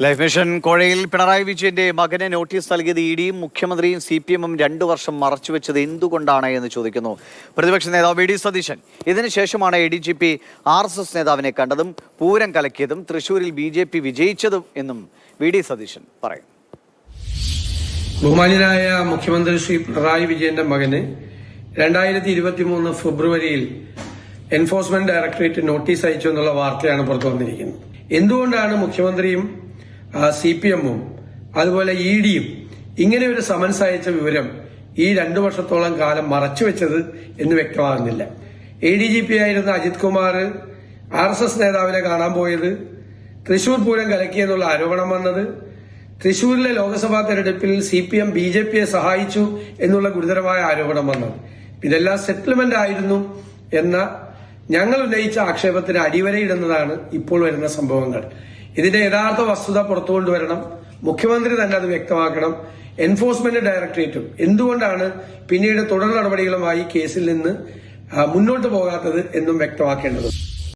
Life mission കോഴയിൽ Pinarayi വിജയന്റെ മകന് notice നൽകിയത് ഇഡിയും മുഖ്യമന്ത്രിയും CPM-ഉം 2 വർഷം മറച്ചുവെച്ചത് എന്തുകൊണ്ടാണ് എന്ന് ചോദിക്കുന്നു പ്രതിപക്ഷ നേതാവ് വി ഡി സതീശൻ. ഇതിനുശേഷമാണ് ADGP RSS നേതാവിനെ കണ്ടതും പൂരം കലക്കിയതും തൃശൂരിൽ BJP വിജയിച്ചതും എന്നും വി ഡി സതീശൻ പറയും. ബഹുമാന്യനായ മുഖ്യമന്ത്രി ശ്രീ പിണറായി വിജയന്റെ മകന് 2023 ഫെബ്രുവരിയിൽ എൻഫോഴ്സ്മെന്റ് ഡയറക്ടറേറ്റ് നോട്ടീസ് അയച്ചു എന്നുള്ള വാർത്തയാണ് പുറത്തു വന്നിരിക്കുന്നത്. എന്തുകൊണ്ടാണ് മുഖ്യമന്ത്രിയും CPM-ഉം അതുപോലെ EDയും ഇങ്ങനെ ഒരു സമൻസ് അയച്ച വിവരം ഈ 2 വർഷത്തോളം കാലം മറച്ചുവെച്ചത് എന്ന് വ്യക്തമാകുന്നില്ല. ADGP ആയിരുന്ന അജിത് കുമാർ RSS നേതാവിനെ കാണാൻ പോയത്, തൃശൂർ പൂരം കലക്കിയെന്നുള്ള ആരോപണം വന്നത്, തൃശൂരിലെ ലോക്സഭാ തെരഞ്ഞെടുപ്പിൽ CPM BJP-യെ സഹായിച്ചു എന്നുള്ള ഗുരുതരമായ ആരോപണം വന്നത്, ഇതെല്ലാം സെറ്റിൽമെന്റ് ആയിരുന്നു എന്ന ഞങ്ങൾ ഉന്നയിച്ച ആക്ഷേപത്തിന് അടിവരയിടുന്നതാണ് ഇപ്പോൾ വരുന്ന സംഭവങ്ങൾ. ഇതിന്റെ യഥാർത്ഥ വസ്തുത പുറത്തുകൊണ്ടുവരണം. മുഖ്യമന്ത്രി തന്നെ അത് വ്യക്തമാക്കണം. എൻഫോഴ്സ്മെന്റ് ഡയറക്ടറേറ്റും എന്തുകൊണ്ടാണ് പിന്നീട് തുടർ നടപടികളുമായി കേസിൽ നിന്ന് മുന്നോട്ട് പോകാത്തത് എന്നും വ്യക്തമാക്കേണ്ടത്.